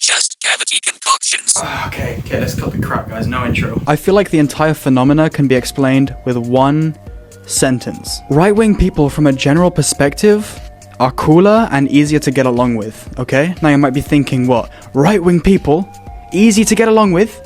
chest cavity concoctions. Okay, let's cut the crap, guys. No intro. I feel like the entire phenomena can be explained with one sentence. Right-wing people, from a general perspective, are cooler and easier to get along with, okay? Now you might be thinking, what? Right-wing people? Easy to get along with?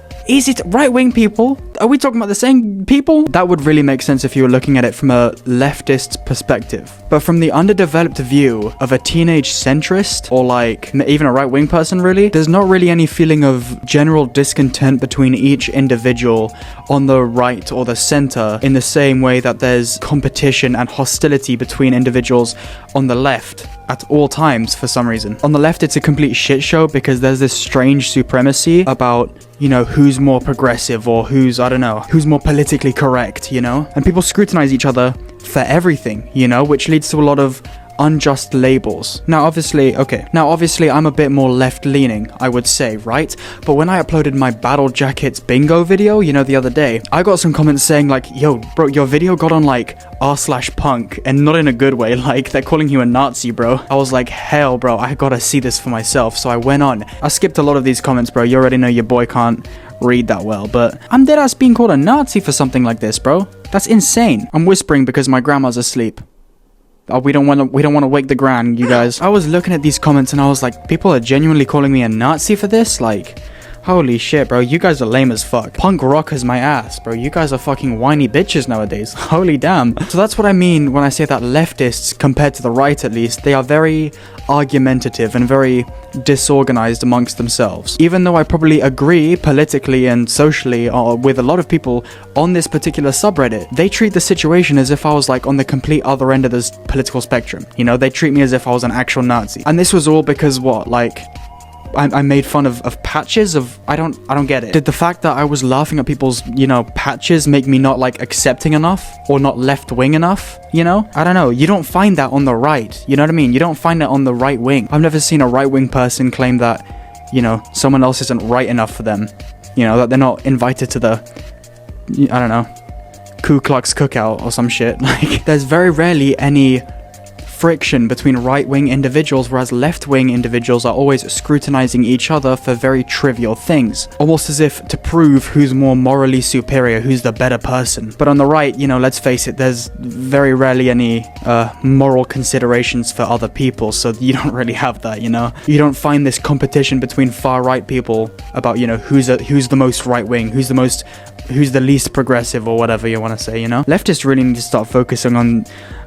Right-wing people? Are we talking about the same people? That would really make sense if you were looking at it from a leftist perspective. But from the underdeveloped view of a teenage centrist, or like even a right-wing person really, there's not really any feeling of general discontent between each individual on the right or the center in the same way that there's competition and hostility between individuals on the left at all times for some reason. On the left, it's a complete shit show because there's this strange supremacy about, you know, who's more progressive or who's, I don't know, who's more politically correct, you know? And people scrutinize each other for everything, you know, which leads to a lot of unjust labels. Now obviously I'm a bit more left-leaning, I would say, right? But when I uploaded my Battle Jackets bingo video, you know, the other day, I got some comments saying like, yo, bro, your video got on like r/punk, and not in a good way, like they're calling you a Nazi, bro. I was like, hell, bro, I gotta see this for myself. So I went on. I skipped a lot of these comments, bro. You already know your boy can't read that well, but I'm deadass being called a Nazi for something like this, bro. That's insane. I'm whispering because my grandma's asleep. Oh, we don't want to wake the gran, you guys. I was looking at these comments and I was like, people are genuinely calling me a Nazi for this? Like, holy shit, bro, you guys are lame as fuck. Punk rock is my ass, bro. You guys are fucking whiny bitches nowadays. Holy damn. So that's what I mean when I say that leftists, compared to the right at least, they are very argumentative and very disorganized amongst themselves. Even though I probably agree politically and socially with a lot of people on this particular subreddit, they treat the situation as if I was like on the complete other end of this political spectrum. You know, they treat me as if I was an actual Nazi. And this was all because what? Like, I made fun of patches of, I don't get it. Did the fact that I was laughing at people's, you know, patches make me not like accepting enough or not left wing enough? You know, I don't know. You don't find that on the right. You know what I mean? You don't find it on the right wing. I've never seen a right wing person claim that, you know, someone else isn't right enough for them. You know, that they're not invited to the, I don't know, Ku Klux cookout or some shit. Like, there's very rarely any friction between right-wing individuals, whereas left-wing individuals are always scrutinizing each other for very trivial things, almost as if to prove who's more morally superior, who's the better person. But on the right, you know, let's face it, there's very rarely any moral considerations for other people, so you don't really have that, you know? You don't find this competition between far-right people about, you know, who's the most right-wing, who's the least progressive, or whatever you want to say, you know? Leftists really need to start focusing on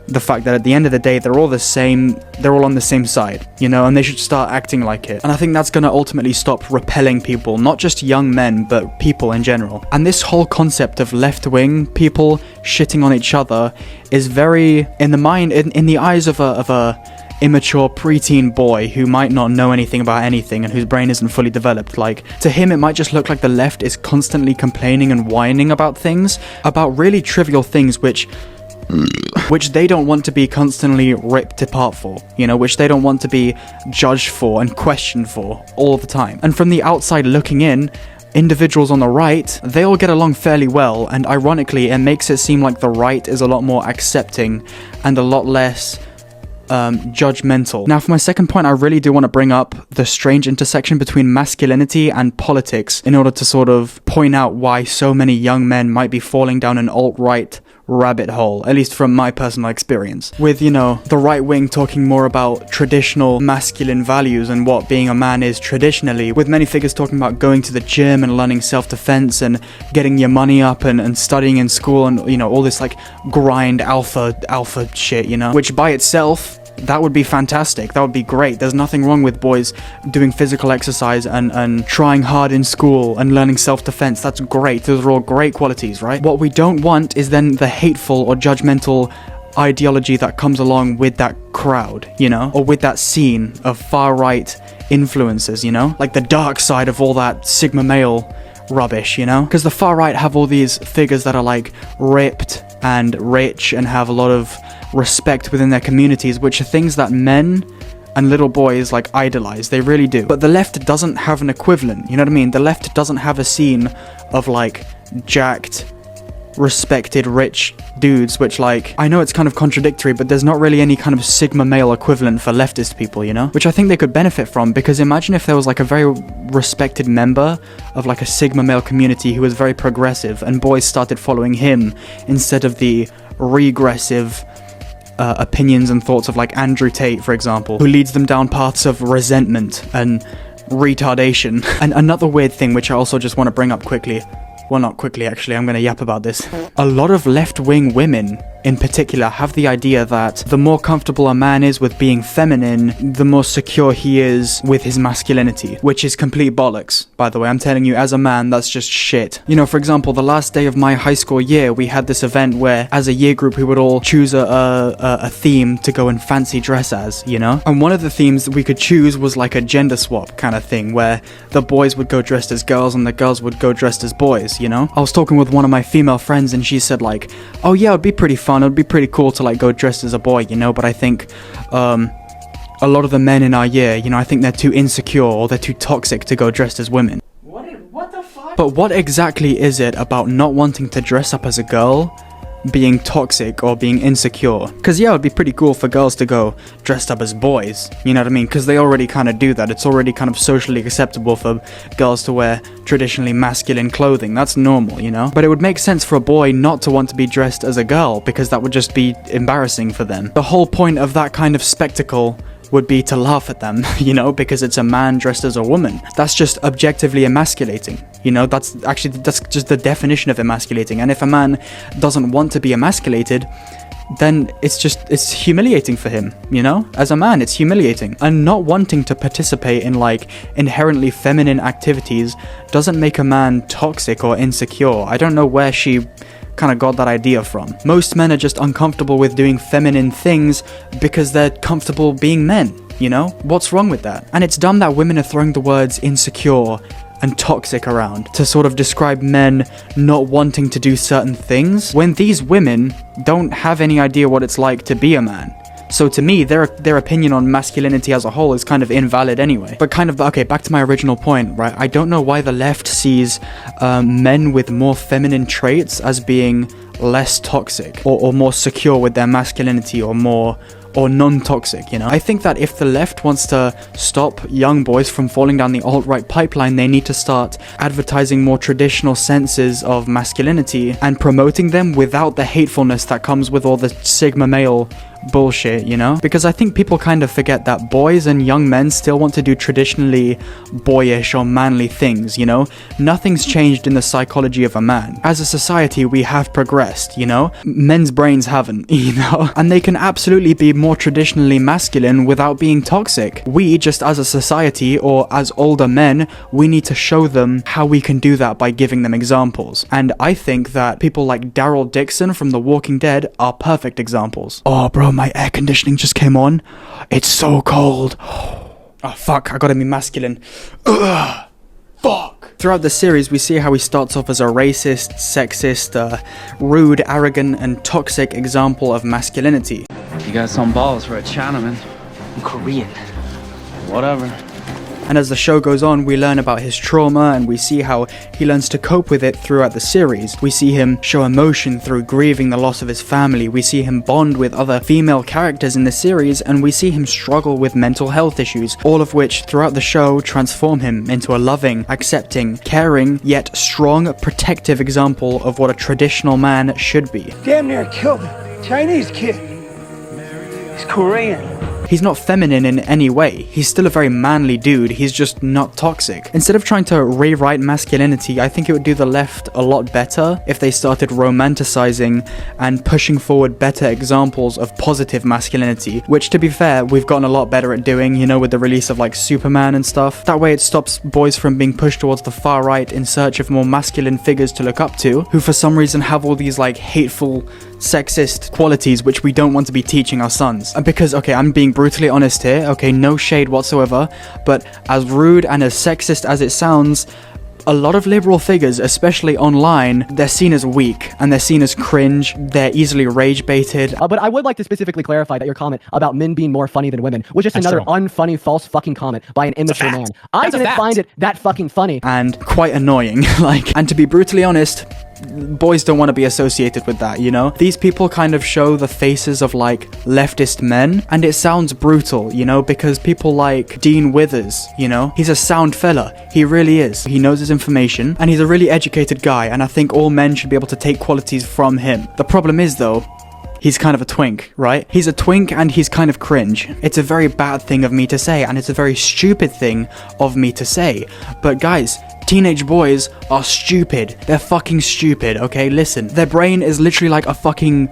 the fact that at the end of the day, they're all the same, they're all on the same side, you know, and they should start acting like it. And I think that's gonna ultimately stop repelling people, not just young men, but people in general. And this whole concept of left-wing people shitting on each other is very, in the eyes of a immature preteen boy who might not know anything about anything and whose brain isn't fully developed, like, to him it might just look like the left is constantly complaining and whining about things, about really trivial things which they don't want to be constantly ripped apart for, you know, which they don't want to be judged for and questioned for all the time. And from the outside looking in, individuals on the right, they all get along fairly well, and ironically, it makes it seem like the right is a lot more accepting and a lot less judgmental. Now, for my second point, I really do want to bring up the strange intersection between masculinity and politics in order to sort of point out why so many young men might be falling down an alt-right rabbit hole, at least from my personal experience, with, you know, the right wing talking more about traditional masculine values and what being a man is traditionally, with many figures talking about going to the gym and learning self-defense and getting your money up and studying in school and, you know, all this like grind alpha shit, you know, which by itself, that would be fantastic. That would be great. There's nothing wrong with boys doing physical exercise and trying hard in school and learning self-defense. That's great. Those are all great qualities, right? What we don't want is then the hateful or judgmental ideology that comes along with that crowd, you know, or with that scene of far-right influences, you know, like the dark side of all that Sigma male rubbish, you know, because the far right have all these figures that are like ripped and rich and have a lot of respect within their communities, which are things that men and little boys like idolize. They really do. But the left doesn't have an equivalent, you know what I mean? The left doesn't have a scene of like jacked respected rich dudes, which, like, I know it's kind of contradictory, but there's not really any kind of sigma male equivalent for leftist people, you know, which I think they could benefit from. Because imagine if there was like a very respected member of like a sigma male community who was very progressive, and boys started following him instead of the regressive opinions and thoughts of like Andrew Tate, for example, who leads them down paths of resentment and retardation. And another weird thing which I also just want to bring up quickly, well, not quickly actually, I'm gonna yap about this. A lot of left-wing women in particular have the idea that the more comfortable a man is with being feminine, the more secure he is with his masculinity, which is complete bollocks, by the way. I'm telling you, as a man, that's just shit. You know, for example, the last day of my high school year, we had this event where, as a year group, we would all choose a theme to go and fancy dress as, you know? And one of the themes that we could choose was like a gender swap kind of thing, where the boys would go dressed as girls and the girls would go dressed as boys, you know? I was talking with one of my female friends and she said like, oh yeah, it'd be pretty fun. It'd be pretty cool to like go dressed as a boy, you know, but I think a lot of the men in our year, you know, I think they're too insecure or they're too toxic to go dressed as women. What the fuck? But what exactly is it about not wanting to dress up as a girl being toxic or being insecure? Because yeah, it would be pretty cool for girls to go dressed up as boys, you know what I mean? Because they already kind of do that. It's already kind of socially acceptable for girls to wear traditionally masculine clothing. That's normal, you know? But it would make sense for a boy not to want to be dressed as a girl, because that would just be embarrassing for them. The whole point of that kind of spectacle would be to laugh at them, you know, because it's a man dressed as a woman. That's just objectively emasculating, you know, that's just the definition of emasculating. And if a man doesn't want to be emasculated, then it's humiliating for him, you know? As a man, it's humiliating. And not wanting to participate in like inherently feminine activities doesn't make a man toxic or insecure. I don't know where she kind of got that idea from. Most men are just uncomfortable with doing feminine things because they're comfortable being men, you know? What's wrong with that? And it's dumb that women are throwing the words insecure and toxic around to sort of describe men not wanting to do certain things, when these women don't have any idea what it's like to be a man. So to me, their opinion on masculinity as a whole is kind of invalid anyway. But kind of, okay, back to my original point, right? I don't know why the left sees men with more feminine traits as being less toxic or more secure with their masculinity or non-toxic, you know? I think that if the left wants to stop young boys from falling down the alt-right pipeline, they need to start advertising more traditional senses of masculinity and promoting them without the hatefulness that comes with all the sigma male bullshit, you know? Because I think people kind of forget that boys and young men still want to do traditionally boyish or manly things, you know? Nothing's changed in the psychology of a man. As a society, we have progressed, you know? Men's brains haven't, you know? And they can absolutely be more traditionally masculine without being toxic. We, just as a society or as older men, we need to show them how we can do that by giving them examples. And I think that people like Daryl Dixon from The Walking Dead are perfect examples. Oh, bro, my air conditioning just came on. It's so cold. Oh, fuck, I gotta be masculine. Ugh, fuck. Throughout the series, we see how he starts off as a racist, sexist, rude, arrogant, and toxic example of masculinity. You got some balls for a Chinaman. I'm Korean. Whatever. And as the show goes on, we learn about his trauma and we see how he learns to cope with it throughout the series. We see him show emotion through grieving the loss of his family. We see him bond with other female characters in the series, and we see him struggle with mental health issues, all of which throughout the show transform him into a loving, accepting, caring, yet strong, protective example of what a traditional man should be. Damn near killed him. Chinese kid. He's Korean. He's not feminine in any way. He's still a very manly dude. He's just not toxic. Instead of trying to rewrite masculinity, I think it would do the left a lot better if they started romanticizing and pushing forward better examples of positive masculinity, which, to be fair, we've gotten a lot better at doing, you know, with the release of like Superman and stuff. That way it stops boys from being pushed towards the far right in search of more masculine figures to look up to, who for some reason have all these like hateful, sexist qualities which we don't want to be teaching our sons. And because, okay, I'm being brutally honest here, okay, no shade whatsoever, but as rude and as sexist as it sounds, a lot of liberal figures, especially online, they're seen as weak and they're seen as cringe. They're easily rage baited. But I would like to specifically clarify that your comment about men being more funny than women was just another unfunny, false fucking comment by an immature man. I didn't find it that fucking funny. And quite annoying. And to be brutally honest, boys don't want to be associated with that, you know? These people kind of show the faces of like leftist men, and it sounds brutal, you know, because people like Dean Withers, you know, he's a sound fella. He really is. He knows his information, and he's a really educated guy, and I think all men should be able to take qualities from him. The problem is, though, he's kind of a twink, right? He's a twink and he's kind of cringe. It's a very bad thing of me to say, and it's a very stupid thing of me to say. But guys, teenage boys are stupid. They're fucking stupid, okay? Listen, their brain is literally like a fucking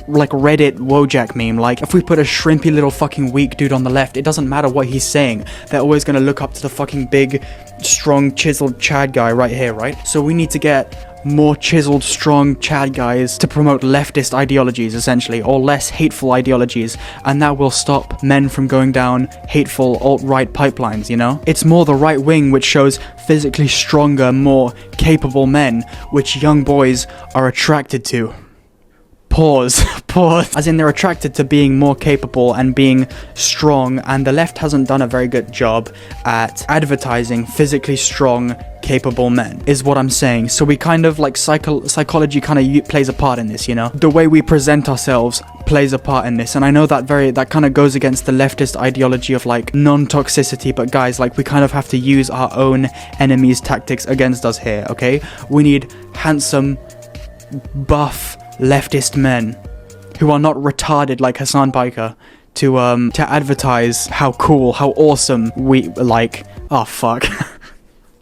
like Reddit Wojak meme. Like, if we put a shrimpy little fucking weak dude on the left, it doesn't matter what he's saying. They're always gonna look up to the fucking big, strong, chiseled Chad guy right here, right? So we need to get more chiseled, strong Chad guys to promote leftist ideologies, essentially, or less hateful ideologies, and that will stop men from going down hateful alt-right pipelines, you know? It's more the right wing which shows physically stronger, more capable men, which young boys are attracted to. Pause. As in, they're attracted to being more capable and being strong, and the left hasn't done a very good job at advertising physically strong, capable men, is what I'm saying. So we kind of like psychology kind of plays a part in this, you know? The way we present ourselves plays a part in this, and I know that kind of goes against the leftist ideology of like non-toxicity, but guys, like, we kind of have to use our own enemies' tactics against us here, okay? We need handsome, buff, leftist men who are not retarded like Hassan Piker to advertise how cool, how awesome we like. Oh fuck.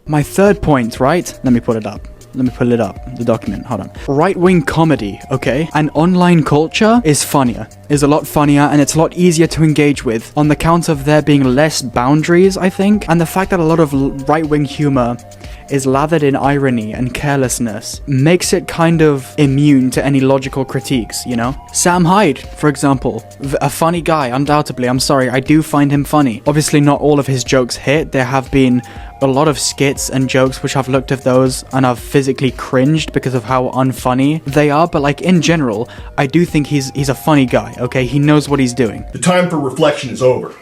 My third point, right? Let me pull it up, the document, hold on. Right-wing comedy, okay? And online culture is a lot funnier, and it's a lot easier to engage with on the count of there being less boundaries, I think, and the fact that a lot of right-wing humor is lathered in irony and carelessness makes it kind of immune to any logical critiques, you know? Sam Hyde, for example, a funny guy, undoubtedly. I'm sorry, I do find him funny. Obviously, not all of his jokes hit. There have been a lot of skits and jokes which I've looked at those and I've physically cringed because of how unfunny they are, but like, in general, I do think he's a funny guy, okay? He knows what he's doing. The time for reflection is over.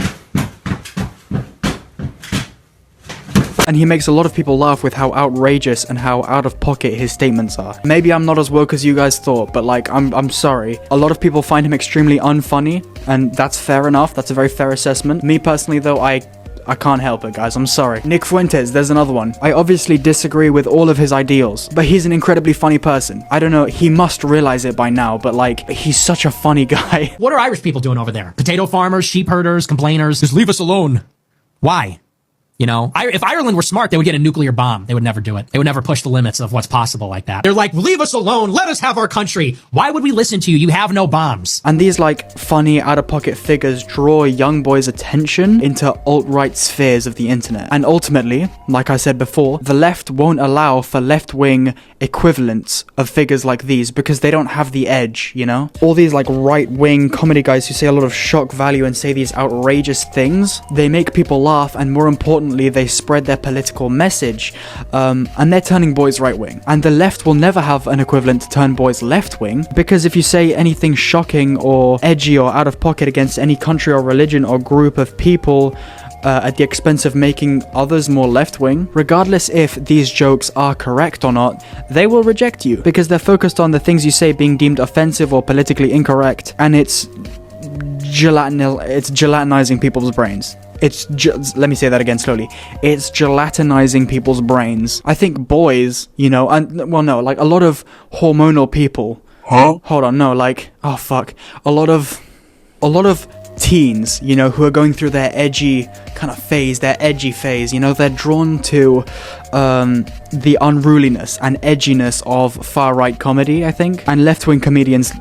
And he makes a lot of people laugh with how outrageous and how out of pocket his statements are. Maybe I'm not as woke as you guys thought, but like, I'm sorry. A lot of people find him extremely unfunny, and that's fair enough. That's a very fair assessment. Me personally, though, I can't help it, guys. I'm sorry. Nick Fuentes, there's another one. I obviously disagree with all of his ideals, but he's an incredibly funny person. I don't know, he must realize it by now, but like, he's such a funny guy. What are Irish people doing over there? Potato farmers, sheep herders, complainers. Just leave us alone. Why? You know, if Ireland were smart, they would get a nuclear bomb. They would never do it. They would never push the limits of what's possible like that. They're like, leave us alone. Let us have our country. Why would we listen to you? You have no bombs. And these like funny out-of-pocket figures draw young boys' attention into alt-right spheres of the internet. And ultimately, like I said before, the left won't allow for left-wing equivalents of figures like these because they don't have the edge, you know? All these like right-wing comedy guys who say a lot of shock value and say these outrageous things, they make people laugh, and more importantly, they spread their political message, and they're turning boys right-wing. And the left will never have an equivalent to turn boys left-wing, because if you say anything shocking or edgy or out of pocket against any country or religion or group of people at the expense of making others more left-wing, regardless if these jokes are correct or not, they will reject you because they're focused on the things you say being deemed offensive or politically incorrect, and it's gelatinizing people's brains. Let me say that again slowly. It's gelatinizing people's brains. I think boys, you know, and, well, no, like, a lot of hormonal people. Huh? Hold on, no, like, oh, fuck. A lot of teens, you know, who are going through their edgy kind of phase, you know, they're drawn to the unruliness and edginess of far-right comedy, I think, and left-wing comedians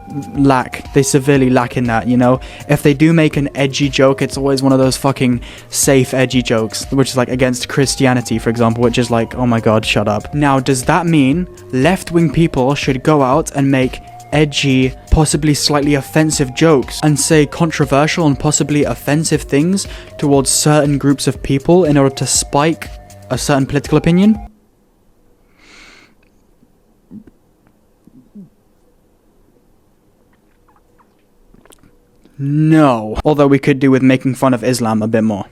they severely lack in that, you know. If they do make an edgy joke, it's always one of those fucking safe edgy jokes, which is like against Christianity, for example, which is like, oh my god, shut up. Now, does that mean left-wing people should go out and make edgy, possibly slightly offensive jokes and say controversial and possibly offensive things towards certain groups of people in order to spike a certain political opinion? No. Although we could do with making fun of Islam a bit more.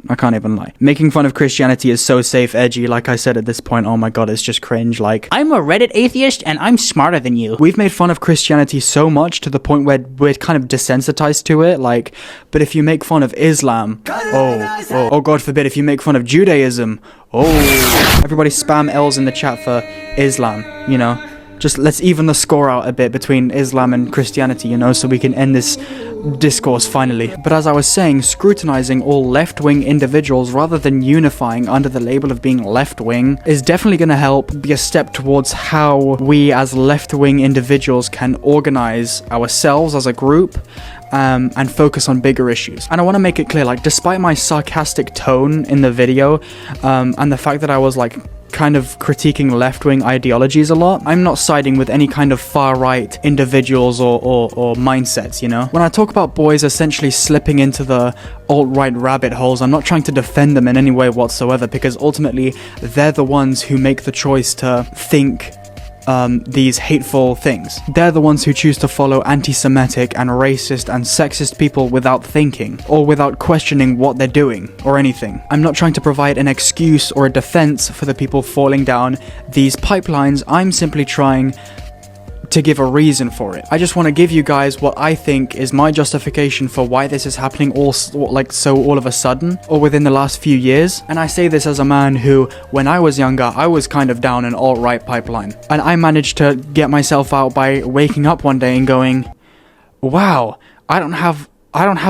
I can't even lie. Making fun of Christianity is so safe, edgy. Like I said at this point, oh my god, it's just cringe. Like, I'm a Reddit atheist and I'm smarter than you. We've made fun of Christianity so much to the point where we're kind of desensitized to it. Like, but if you make fun of Islam, oh god forbid, if you make fun of Judaism, everybody spam L's in the chat for Islam, you know? Just let's even the score out a bit between Islam and Christianity, you know, so we can end this discourse finally. But as I was saying, scrutinizing all left-wing individuals rather than unifying under the label of being left-wing is definitely going to help be a step towards how we as left-wing individuals can organize ourselves as a group and focus on bigger issues. And I want to make it clear, like, despite my sarcastic tone in the video and the fact that I was like kind of critiquing left-wing ideologies a lot, I'm not siding with any kind of far-right individuals or mindsets, you know? When I talk about boys essentially slipping into the alt-right rabbit holes, I'm not trying to defend them in any way whatsoever, because ultimately they're the ones who make the choice to think these hateful things. They're the ones who choose to follow anti-Semitic and racist and sexist people without thinking or without questioning what they're doing or anything. I'm not trying to provide an excuse or a defense for the people falling down these pipelines. I'm simply trying to give a reason for it. I just want to give you guys what I think is my justification for why this is happening all of a sudden or within the last few years. And I say this as a man who, when I was younger, I was kind of down an alt-right pipeline. And I managed to get myself out by waking up one day and going, wow, I don't have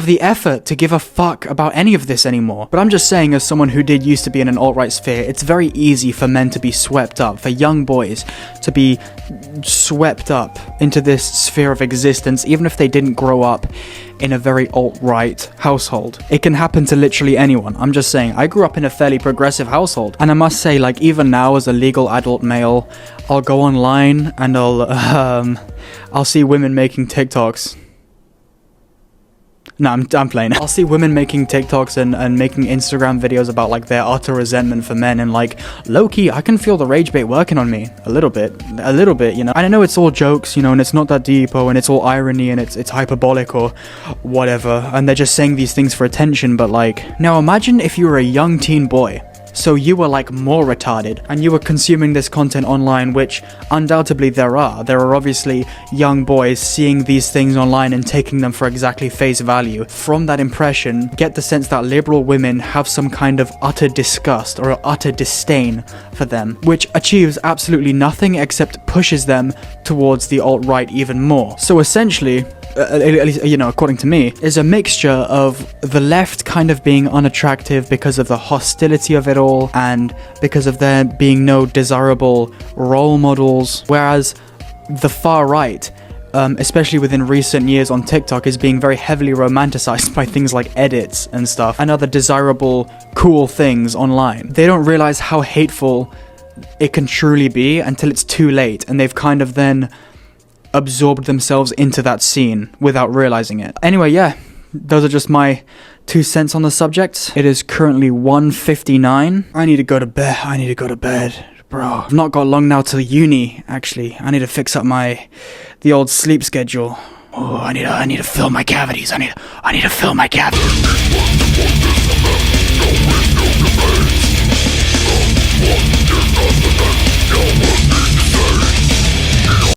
the effort to give a fuck about any of this anymore. But I'm just saying, as someone who did used to be in an alt-right sphere, it's very easy for men to be swept up, for young boys to be swept up into this sphere of existence, even if they didn't grow up in a very alt-right household. It can happen to literally anyone. I'm just saying, I grew up in a fairly progressive household, and I must say, like, even now as a legal adult male, I'll go online and I'll see women making TikToks. No, I'm playing. I'll see women making TikToks and making Instagram videos about like their utter resentment for men, and like, low-key, I can feel the rage bait working on me a little bit, you know. And I know it's all jokes, you know, and it's not that deep, and it's all irony, and it's hyperbolic or whatever, and they're just saying these things for attention. But like, now imagine if you were a young teen boy. So you were like more retarded and you were consuming this content online, which undoubtedly there are obviously young boys seeing these things online and taking them for exactly face value. From that impression, get the sense that liberal women have some kind of utter disgust or utter disdain for them, which achieves absolutely nothing except pushes them towards the alt-right even more. So essentially, at least, you know, according to me, is a mixture of the left kind of being unattractive because of the hostility of it all and because of there being no desirable role models, whereas the far right, especially within recent years on TikTok, is being very heavily romanticized by things like edits and stuff and other desirable, cool things online. They don't realize how hateful it can truly be until it's too late, and they've kind of then absorbed themselves into that scene without realizing it. Anyway, yeah, those are just my 2 cents on the subject. It is currently 1:59. I need to go to bed. Bro, I've not got long now till uni, actually. I need to fix up the old sleep schedule. Oh, I need to fill my cavities. I need to fill my cavities. Don't